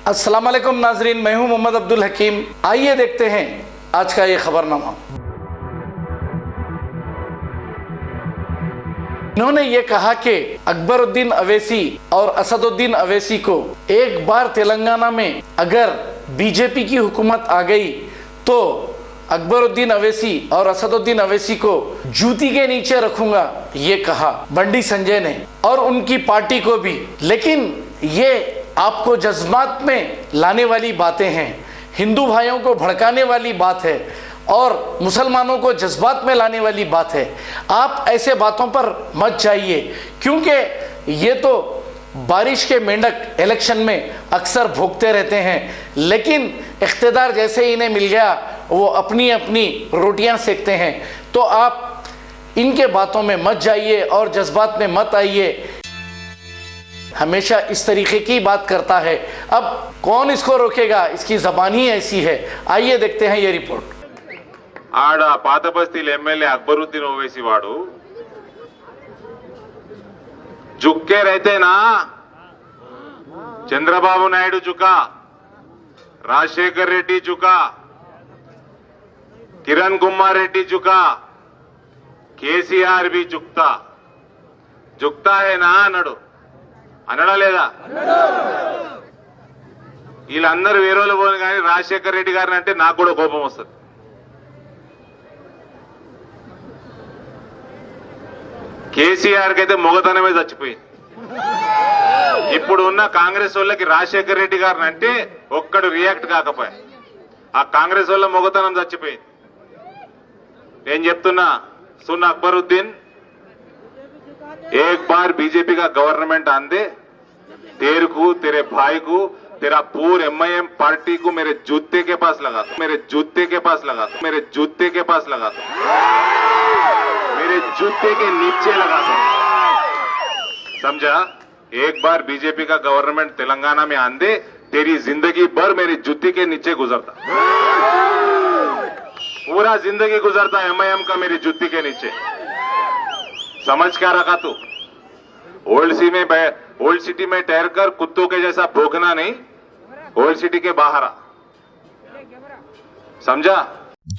अस्सलाम वालेकुम नाजरीन, मैं हूं मोहम्मद अब्दुल हकीम। आइए देखते हैं आज का ये खबरनामा। इन्होंने ये कहा कि अकबरुद्दीन अवैसी और असदुद्दीन अवैसी को एक बार तेलंगाना में अगर बीजेपी की हुकूमत आ गई तो अकबरुद्दीन अवैसी और असदुद्दीन अवैसी को जूती के नीचे रखूंगा, ये कहा बंडी संजय ने और उनकी पार्टी को भी। लेकिन ये आपको जज्बात में लाने वाली बातें हैं, हिंदू भाइयों को भड़काने वाली बात है और मुसलमानों को जज्बात में लाने वाली बात है। आप ऐसे बातों पर मत जाइए, क्योंकि ये तो बारिश के मेंढक इलेक्शन में अक्सर भोगते रहते हैं, लेकिन इख्तिदार जैसे ही इन्हें मिल गया वो अपनी अपनी रोटियां सेकते हैं। तो आप इनके बातों में मत जाइए और जज्बात में मत आइए। हमेशा इस तरीके की बात करता है, अब कौन इसको रोकेगा, इसकी ज़बान ही ऐसी है। आइए देखते हैं ये रिपोर्ट। ఆడ పాత బస్తీల ఎమ్మెల్యే అక్బరుద్దీన్ ఓవైసీ వాడు జుక్కే రైతేనా చంద్రబాబు నాయుడు జుకా, రాజశేఖర్ రెడ్డి జుకా, కిరణ్ కుమార్ రెడ్డి జుకా, కేసీఆర్ బి జుక్తా జుక్తా హేనా అన్నాడు. అనడా లేదా? వీళ్ళందరూ వేరేలు పోను కానీ రాజశేఖర్ రెడ్డి గారిని అంటే నాకు కూడా కోపం వస్తుంది. కేసీఆర్ కి అయితే మొగతనమే చచ్చిపోయింది. ఇప్పుడు ఉన్న కాంగ్రెస్ వాళ్ళకి రాజశేఖర్ రెడ్డి గారిని అంటే ఒక్కడు రియాక్ట్ కాకపోయా, ఆ కాంగ్రెస్ వాళ్ళ మొగతనం చచ్చిపోయింది. నేను చెప్తున్నా, సున్ అక్బరుద్దీన్, एक बार बीजेपी का गवर्नमेंट आंदे, तेरे को, तेरे भाई को, तेरा पूरे एमआईएम पार्टी को मेरे जूते के पास लगा दो, मेरे जूते के पास लगा दो, मेरे जूते के पास लगा दो, मेरे जूते के नीचे लगा दो, समझा? एक बार बीजेपी का गवर्नमेंट तेलंगाना में आंदे, तेरी जिंदगी भर मेरी जूती के नीचे गुजरता, पूरा जिंदगी गुजरता एमआईएम का मेरी जूती के नीचे। समझ क्या रखा तू? ओल्ड सिटी में ठहर कर कुत्तों के जैसा भौंकना नहीं, ओल्ड सिटी के बाहर आ, समझा?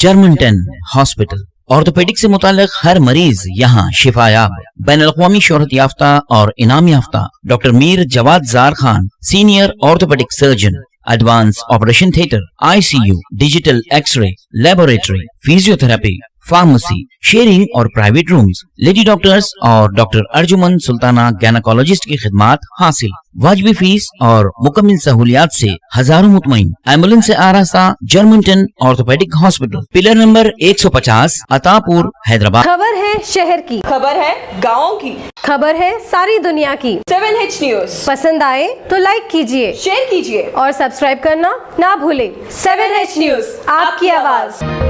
जर्मनटन हॉस्पिटल ऑर्थोपेडिक से मुताल्लिक हर मरीज यहाँ शिफायाब। बैनुल-अक़वामी शोहरत याफ्ता और इनाम याफ्ता doctor Mir Jawad Zar Khan, senior orthopaedic surgeon, advance operation theatre, ICU, digital x ray, laboratory, physiotherapy, pharmacy, sharing और प्राइवेट रूम्स, लेडी डॉक्टर्स और डॉक्टर अर्जुमन सुल्ताना गैनकोलॉजिस्ट की खिदमात हासिल। वाजबी फीस और मुकम्मल सहूलियात से हजारों मुतमईन। एम्बुलेंस से आरास्ता Germanton orthopaedic hospital, pillar number 150, Attapur, Hyderabad. खबर है शहर की, खबर है गाँव की, खबर है सारी दुनिया की। 7H न्यूज पसंद आए तो लाइक कीजिए, शेयर कीजिए और सब्सक्राइब करना ना भूले। 7H न्यूज, आपकी आवाज।